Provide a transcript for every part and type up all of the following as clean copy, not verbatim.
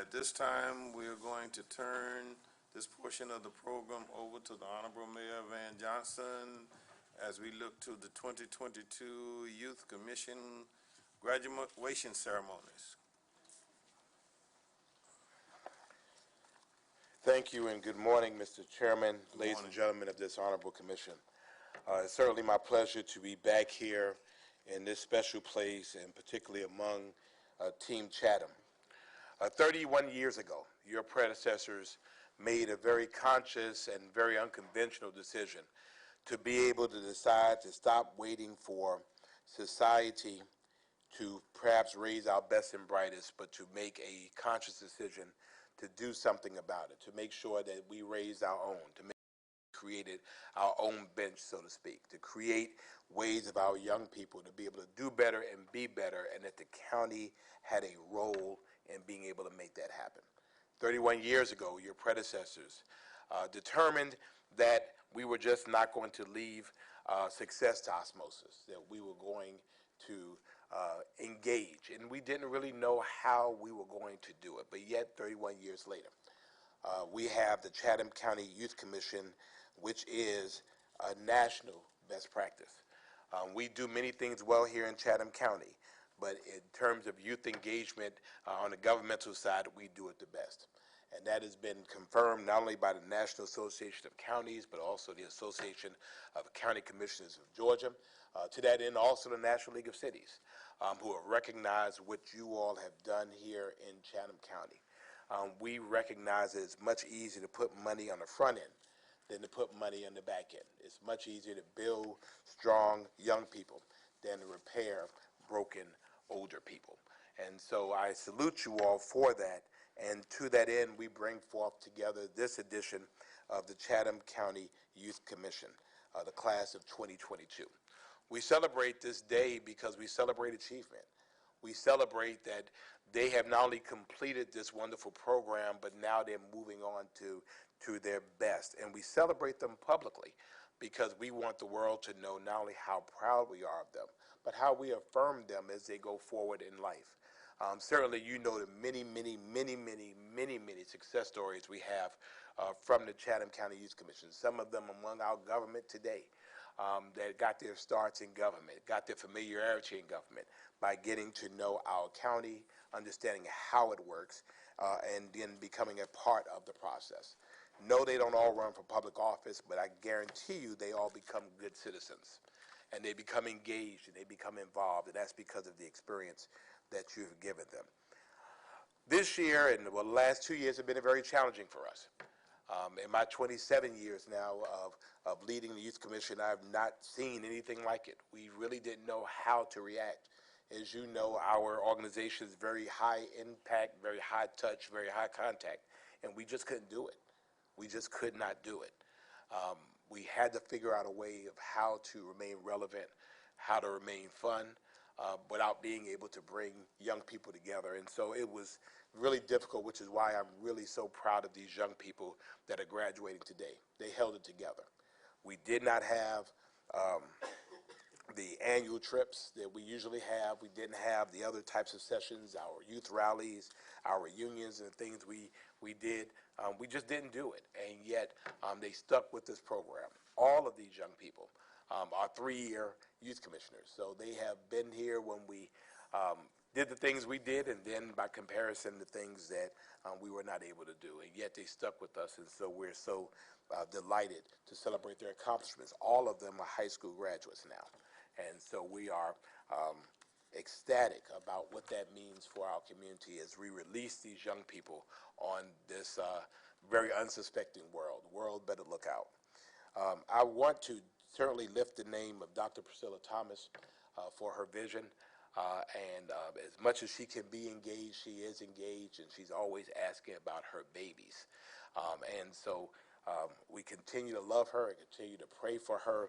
At this time, we are going to turn this portion of the program over to the Honorable Mayor Van Johnson as we look to the 2022 Youth Commission graduation ceremonies. Thank you and good morning, Mr. Chairman, ladies morning. and gentlemen of this Honorable Commission. It's certainly my pleasure to be back here in this special place and particularly among Team Chatham. 31 years ago, your predecessors made a very conscious and very unconventional decision to be able to decide to stop waiting for society to perhaps raise our best and brightest, but to make a conscious decision to do something about it, to make sure that we raised our own, to make created our own bench, so to speak, to create ways of our young people to be able to do better and be better, and that the county had a role in being able to make that happen. 31 years ago, your predecessors determined that we were just not going to leave success to osmosis, that we were going to engage, and we didn't really know how we were going to do it, but yet 31 years later, we have the Chatham County Youth Commission, which is a national best practice. We do many things well here in Chatham County, but in terms of youth engagement on the governmental side, we do it the best. And that has been confirmed not only by the National Association of Counties, but also the Association of County Commissioners of Georgia. To that end, also the National League of Cities, who have recognized what you all have done here in Chatham County. We recognize that it's much easier to put money on the front end than to put money on the back end. It's much easier to build strong young people than to repair broken older people. And so I salute you all for that. And to that end, we bring forth together this edition of the Chatham County Youth Commission, the class of 2022. We celebrate this day because we celebrate achievement. We celebrate that they have not only completed this wonderful program, but now they're moving on to their best. And we celebrate them publicly because we want the world to know not only how proud we are of them, but how we affirm them as they go forward in life. Certainly, you know the many success stories we have from the Chatham County Youth Commission. Some of them among our government today that got their starts in government, got their familiarity in government by getting to know our county, understanding how it works, and then becoming a part of the process. No, they don't all run for public office, but I guarantee you they all become good citizens. And they become engaged and they become involved, and that's because of the experience that you've given them. This year and the last 2 years have been very challenging for us. In my 27 years now of leading the Youth Commission, I've not seen anything like it. We really didn't know how to react. As you know, our organization is very high impact, very high touch, very high contact, and we just couldn't do it. We just could not do it. We had to figure out a way of how to remain relevant, how to remain fun, without being able to bring young people together. And so it was really difficult, which is why I'm really so proud of these young people that are graduating today. They held it together. We did not have the annual trips that we usually have. We didn't have the other types of sessions, our youth rallies, our reunions and things we did. We just didn't do it, and yet they stuck with this program. All of these young people are 3-year youth commissioners, so they have been here when we did the things we did, and then by comparison, the things that we were not able to do, and yet they stuck with us, and so we're so delighted to celebrate their accomplishments. All of them are high school graduates now, and so we are ecstatic about what that means for our community as we release these young people on this very unsuspecting world better look out. I want to certainly lift the name of Dr. Priscilla Thomas for her vision, and as much as she can be engaged, she is engaged, and she's always asking about her babies. And so we continue to love her and continue to pray for her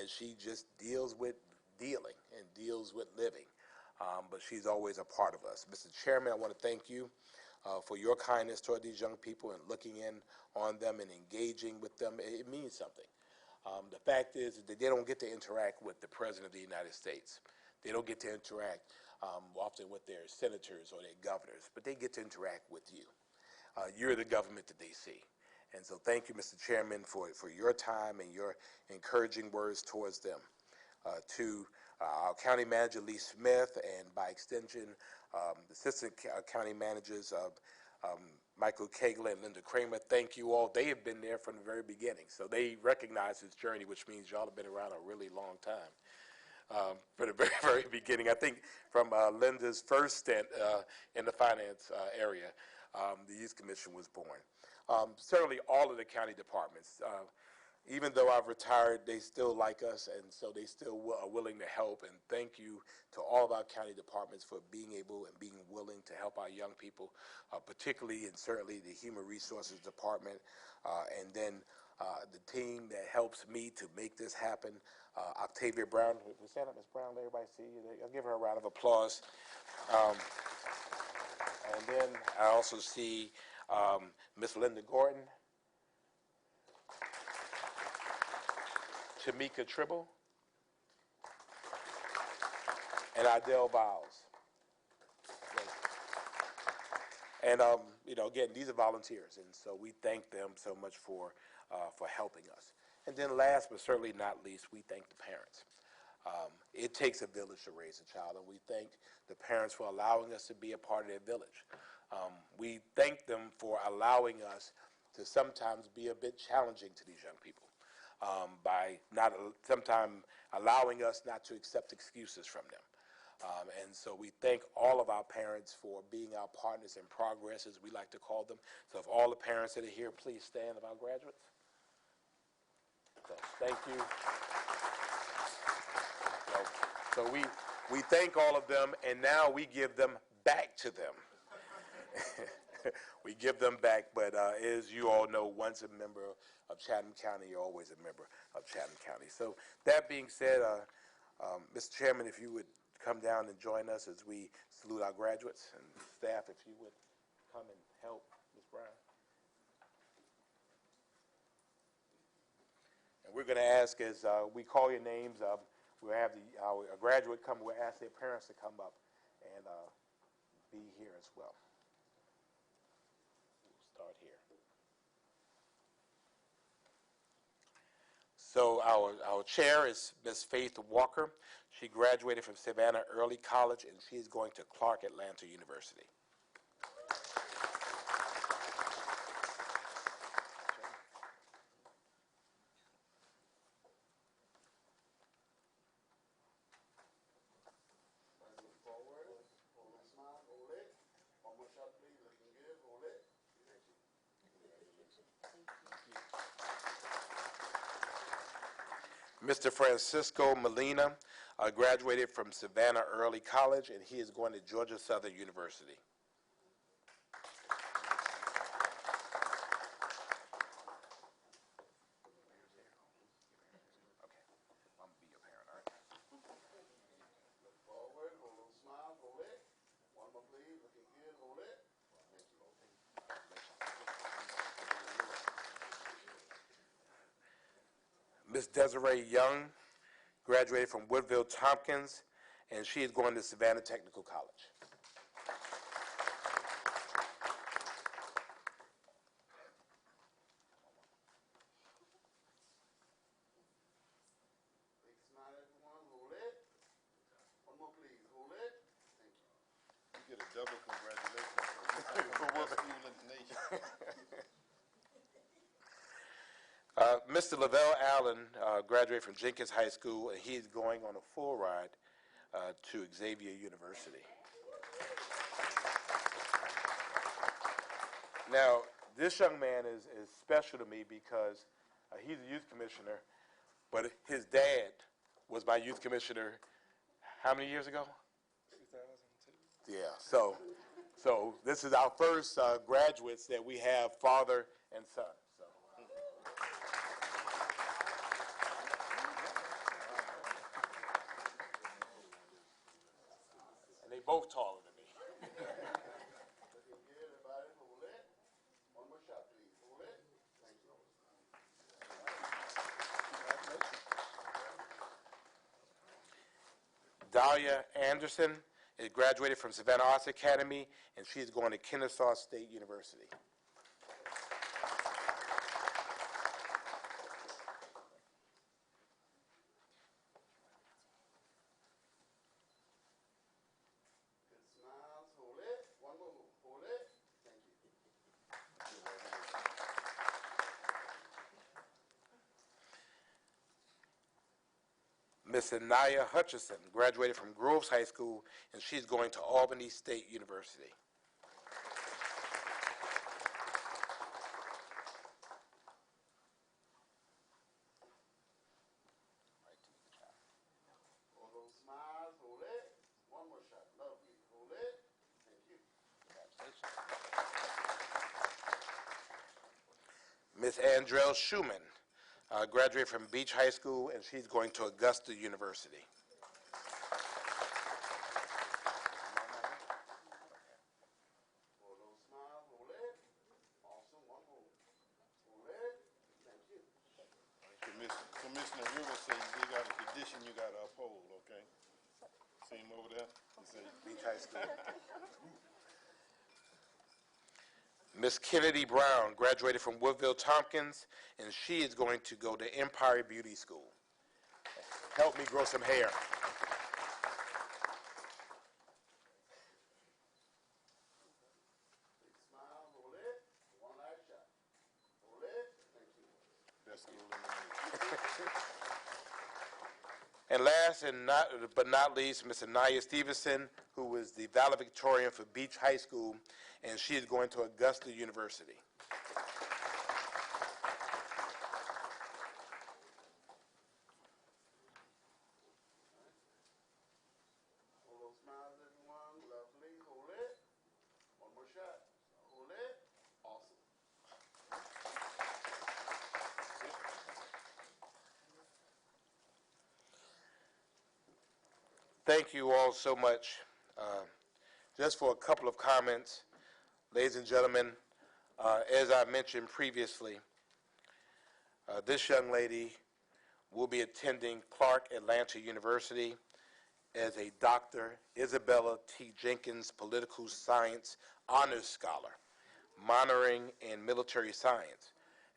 as she just deals with dealing and deals with living. But she's always a part of us. Mr. Chairman, I want to thank you for your kindness toward these young people and looking in on them and engaging with them. It means something. The fact is that they don't get to interact with the President of the United States. They don't get to interact often with their senators or their governors, but they get to interact with you. You're the government that they see. And so thank you, Mr. Chairman, for your time and your encouraging words towards them. To our County Manager, Lee Smith, and by extension, the Assistant County Managers, Michael Kegler and Linda Kramer, thank you all. They have been there from the very beginning, so they recognize this journey, which means y'all have been around a really long time. From the very, very beginning, I think from Linda's first stint in the finance area, the Youth Commission was born. Certainly all of the county departments, even though I've retired, they still like us, and so they still are willing to help. And thank you to all of our county departments for being able and being willing to help our young people, particularly and certainly the Human Resources Department, and then the team that helps me to make this happen. Octavia Brown, stand up, Ms. Brown, let everybody see you. I'll give her a round of applause. And then I also see Ms. Linda Gordon, Tamika Tribble, and Idell Biles. And, again, these are volunteers, and so we thank them so much for helping us. And then last but certainly not least, we thank the parents. It takes a village to raise a child, and we thank the parents for allowing us to be a part of their village. We thank them for allowing us to sometimes be a bit challenging to these young people. By not sometimes allowing us not to accept excuses from them. And so we thank all of our parents for being our partners in progress, as we like to call them. So if all the parents that are here, please stand of our graduates. So thank you. So we thank all of them, and now we give them back to them. We give them back, but as you all know, once a member of Chatham County, you're always a member of Chatham County. So that being said, Mr. Chairman, if you would come down and join us as we salute our graduates, and staff, if you would come and help Ms. Brown. And we're going to ask, as we call your names, we'll have our graduate come, we'll ask their parents to come up and be here as well. Start here. So our chair is Ms. Faith Walker. She graduated from Savannah Early College, and she's going to Clark Atlanta University. Mr. Francisco Molina graduated from Savannah Early College, and he is going to Georgia Southern University. Ms. Desiree Young graduated from Woodville Tompkins, and she is going to Savannah Technical College. You get a double congratulations for best school in the nation. Mr. Lavelle Allen graduated from Jenkins High School, and he is going on a full ride to Xavier University. Now, this young man is special to me because he's a youth commissioner, but his dad was my youth commissioner how many years ago? 2002. Yeah, so this is our first graduates that we have father and son. They both taller than me. One more shot, please. Thank you. Dahlia Anderson She graduated from Savannah Arts Academy, and she's going to Kennesaw State University. Miss Anaya Hutchison graduated from Groves High School, and she's going to Albany State University. All those smiles, hold it. One more shot, lovely. Hold it. Thank you. Miss Andrell Schumann graduated from Beach High School, and she's going to Augusta University. All those smiles, hold it. Awesome, one more. Hold it. Thank you. Commissioner Rivers says you got a condition you got to uphold, okay? See him over there? He said, Beach High School. Miss Kennedy Brown graduated from Woodville Tompkins, and she is going to go to Empire Beauty School. Help me grow some hair. Big smile, hold it. One last shot. Hold it. Thank you. best school in the nation. And last but not least, Miss Anaya Stevenson, who is the valedictorian for Beach High School, and she is going to Augusta University. All those smiles, everyone. Lovely. Hold it. One more shot. Hold it. Awesome. Thank you all so much. Just for a couple of comments, ladies and gentlemen, as I mentioned previously, this young lady will be attending Clark Atlanta University as a Dr. Isabella T. Jenkins Political Science Honors Scholar, minoring in military science,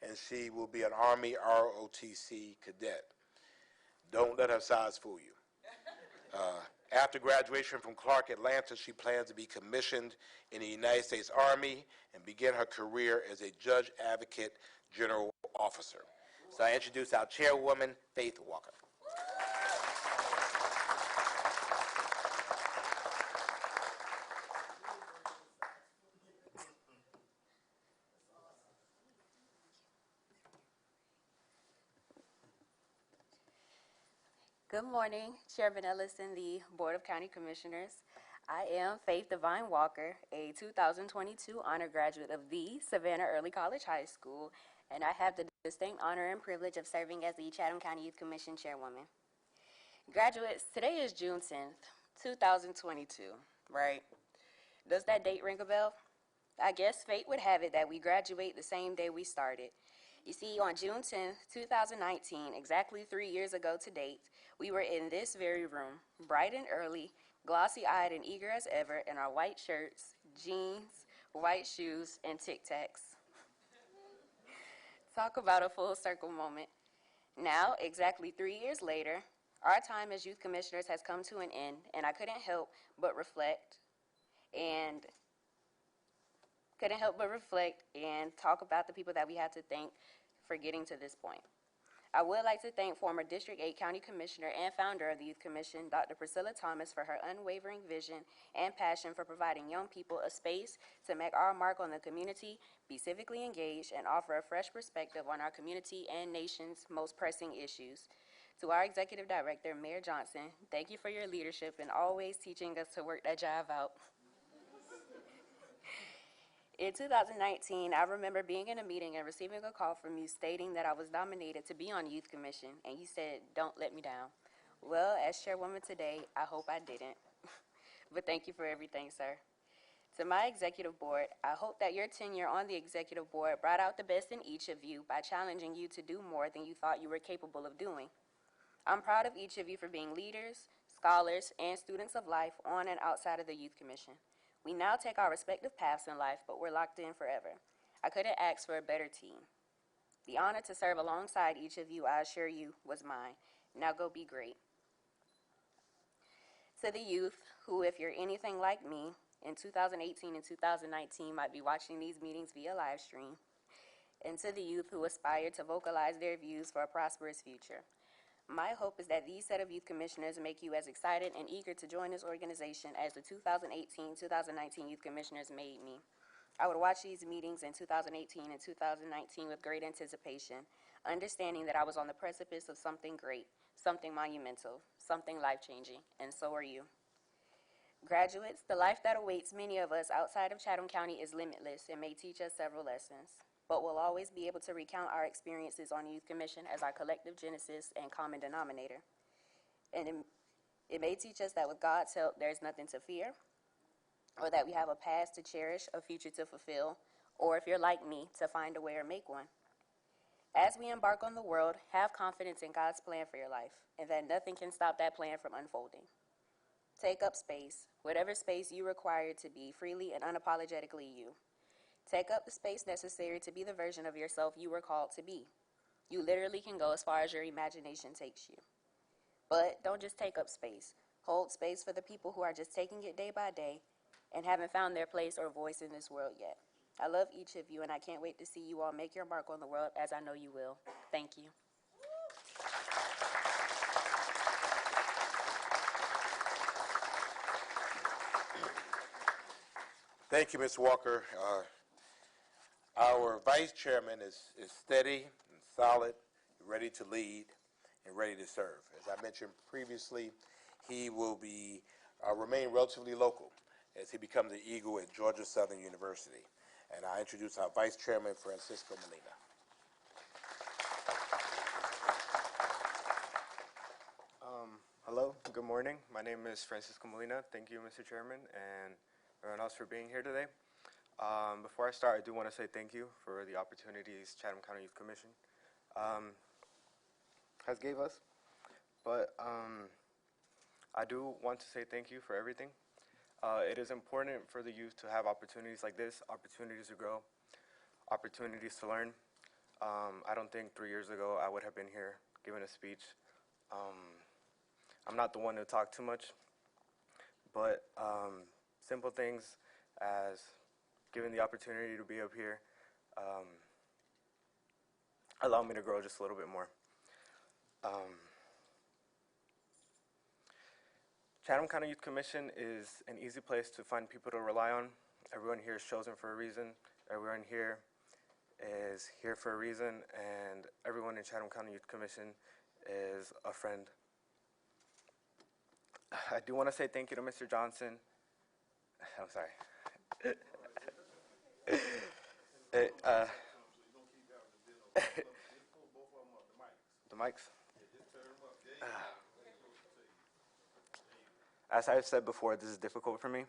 and she will be an Army ROTC cadet. Don't let her size fool you. After graduation from Clark Atlanta, she plans to be commissioned in the United States Army and begin her career as a judge advocate general officer. So I introduce our chairwoman, Faith Walker. Good morning, Chairman Ellis and the Board of County Commissioners. I am Faith Divine Walker, a 2022 honor graduate of the Savannah Early College High School, and I have the distinct honor and privilege of serving as the Chatham County Youth Commission Chairwoman. Graduates, today is June 10th, 2022, right? Does that date ring a bell? I guess fate would have it that we graduate the same day we started. You see, on June 10th, 2019, exactly 3 years ago to date, we were in this very room, bright and early, glossy-eyed and eager as ever in our white shirts, jeans, white shoes, and Tic Tacs. Talk about a full circle moment. Now, exactly 3 years later, our time as youth commissioners has come to an end, and I couldn't help but reflect and talk about the people that we had to thank for getting to this point. I would like to thank former District 8 County Commissioner and founder of the Youth Commission, Dr. Priscilla Thomas, for her unwavering vision and passion for providing young people a space to make our mark on the community, be civically engaged, and offer a fresh perspective on our community and nation's most pressing issues. To our Executive Director, Mayor Johnson, thank you for your leadership and always teaching us to work that job out. In 2019, I remember being in a meeting and receiving a call from you stating that I was nominated to be on Youth Commission, and you said, "Don't let me down." Well, as chairwoman today, I hope I didn't. But thank you for everything, sir. To my executive board, I hope that your tenure on the executive board brought out the best in each of you by challenging you to do more than you thought you were capable of doing. I'm proud of each of you for being leaders, scholars, and students of life on and outside of the Youth Commission. We now take our respective paths in life, but we're locked in forever. I couldn't ask for a better team. The honor to serve alongside each of you, I assure you, was mine. Now go be great. To the youth who, if you're anything like me, in 2018 and 2019 might be watching these meetings via live stream, and to the youth who aspire to vocalize their views for a prosperous future. My hope is that these set of youth commissioners make you as excited and eager to join this organization as the 2018-2019 youth commissioners made me. I would watch these meetings in 2018 and 2019 with great anticipation, understanding that I was on the precipice of something great, something monumental, something life-changing, and so are you. Graduates, the life that awaits many of us outside of Chatham County is limitless and may teach us several lessons, but we'll always be able to recount our experiences on Youth Commission as our collective genesis and common denominator. And it may teach us that with God's help, there's nothing to fear, or that we have a past to cherish, a future to fulfill, or if you're like me, to find a way or make one. As we embark on the world, have confidence in God's plan for your life, and that nothing can stop that plan from unfolding. Take up space, whatever space you require to be freely and unapologetically you. Take up the space necessary to be the version of yourself you were called to be. You literally can go as far as your imagination takes you. But don't just take up space. Hold space for the people who are just taking it day by day and haven't found their place or voice in this world yet. I love each of you, and I can't wait to see you all make your mark on the world, as I know you will. Thank you. Thank you, Ms. Walker. Our vice chairman is steady and solid, ready to lead, and ready to serve. As I mentioned previously, he will remain relatively local as he becomes the Eagle at Georgia Southern University. And I introduce our vice chairman, Francisco Molina. Hello, good morning. My name is Francisco Molina. Thank you, Mr. Chairman, and everyone else for being here today. Before I start, I do want to say thank you for the opportunities Chatham County Youth Commission has gave us. But I do want to say thank you for everything. It is important for the youth to have opportunities like this, opportunities to grow, opportunities to learn. I don't think 3 years ago I would have been here giving a speech. I'm not the one to talk too much, but simple things as given the opportunity to be up here allow me to grow just a little bit more. Chatham County Youth Commission is an easy place to find people to rely on. Everyone here is chosen for a reason. Everyone here is here for a reason, and everyone in Chatham County Youth Commission is a friend. I do want to say thank you to Mr. Johnson. I'm sorry. The mics. As I've said before, this is difficult for me.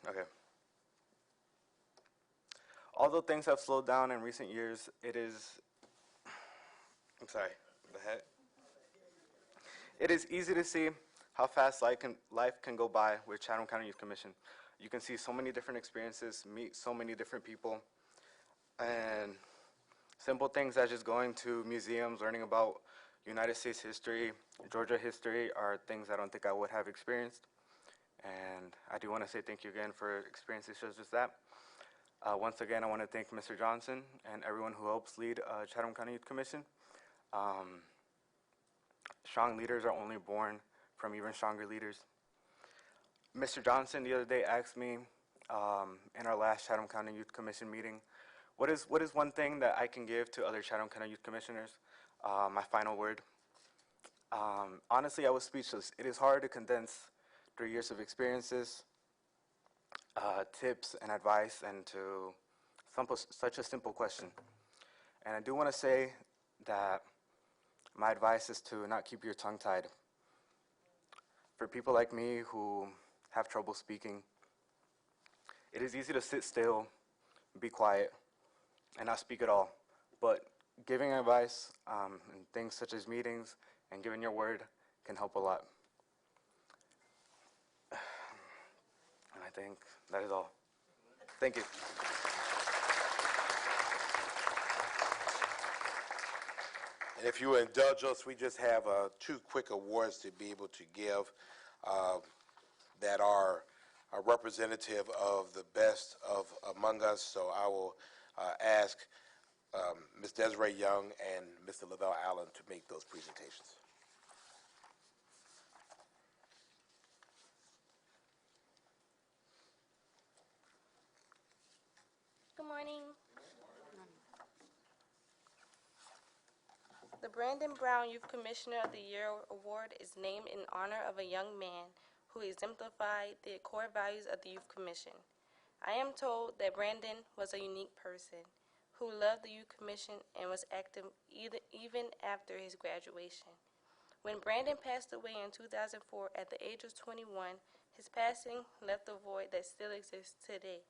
Okay. Although things have slowed down in recent years, it is easy to see how fast life can go by with Chatham County Youth Commission. You can see so many different experiences, meet so many different people, and simple things as just going to museums, learning about United States history, Georgia history are things I don't think I would have experienced. And I do want to say thank you again for experiences such as that. Once again, I want to thank Mr. Johnson and everyone who helps lead Chatham County Youth Commission. Strong leaders are only born from even stronger leaders. Mr. Johnson the other day asked me in our last Chatham County Youth Commission meeting, what is one thing that I can give to other Chatham County Youth Commissioners? My final word. Honestly, I was speechless. It is hard to condense 3 years of experiences, tips and advice into such a simple question. And I do want to say that my advice is to not keep your tongue tied. For people like me who have trouble speaking, it is easy to sit still, be quiet, and not speak at all. But giving advice and things such as meetings and giving your word can help a lot. And I think that is all. Thank you. And if you will indulge us, we just have 2 quick awards to be able to give that are representative of the best of among us. So I will ask Ms. Desiree Young and Mr. Lavelle Allen to make those presentations. Good morning. The Brandon Brown Youth Commissioner of the Year Award is named in honor of a young man who exemplified the core values of the Youth Commission. I am told that Brandon was a unique person who loved the Youth Commission and was active even after his graduation. When Brandon passed away in 2004 at the age of 21, his passing left a void that still exists today.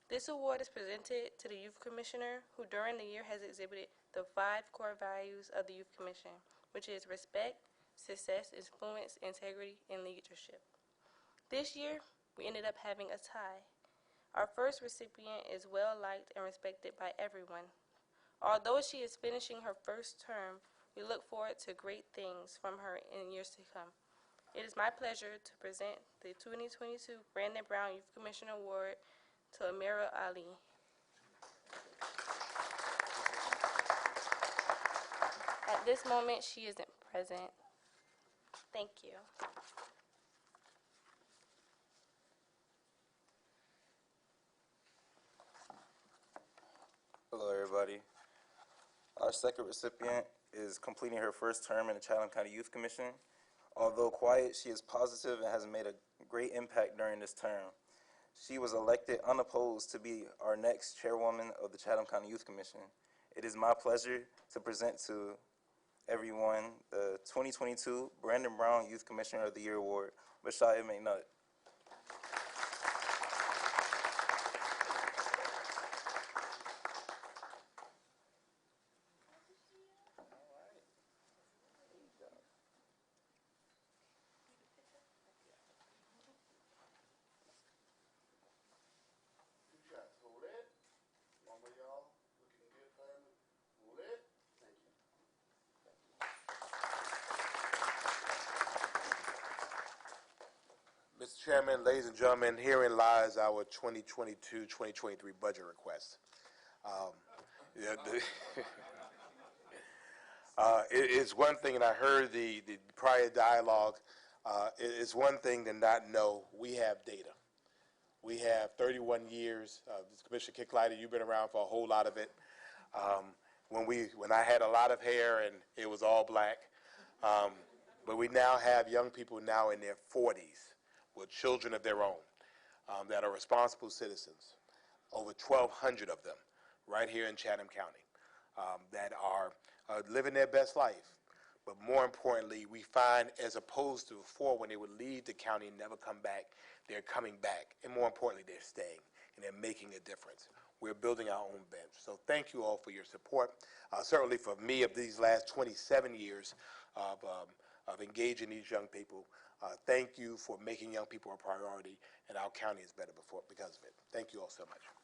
This award is presented to the Youth Commissioner who during the year has exhibited the 5 core values of the Youth Commission, which is respect, success, influence, integrity, and leadership. This year, we ended up having a tie. Our first recipient is well liked and respected by everyone. Although she is finishing her first term, we look forward to great things from her in years to come. It is my pleasure to present the 2022 Brandon Brown Youth Commissioner Award to Amira Ali. At this moment, she isn't present. Thank you. Hello, everybody. Our second recipient is completing her first term in the Chatham County Youth Commission. Although quiet, she is positive and has made a great impact during this term. She was elected unopposed to be our next chairwoman of the Chatham County Youth Commission. It is my pleasure to present to everyone the 2022 Brandon Brown Youth Commissioner of the Year Award, Bashaya McNutt. Hold it. One more, y'all. Looking good, family. Hold it. Thank you. Mr. Chairman, ladies and gentlemen, herein lies our 2022-2023 budget request. It's one thing, and I heard the prior dialogue, it's one thing to not know. We have data. We have 31 years. Commissioner Kicklighter, you've been around for a whole lot of it. When I had a lot of hair and it was all black, but we now have young people now in their 40s with children of their own that are responsible citizens, over 1,200 of them right here in Chatham County that are living their best life. But more importantly, we find as opposed to before when they would leave the county and never come back, they're coming back. And more importantly, they're staying and they're making a difference. We're building our own bench. So thank you all for your support. Certainly for me of these last 27 years of engaging these young people, thank you for making young people a priority, and our county is better because of it. Thank you all so much.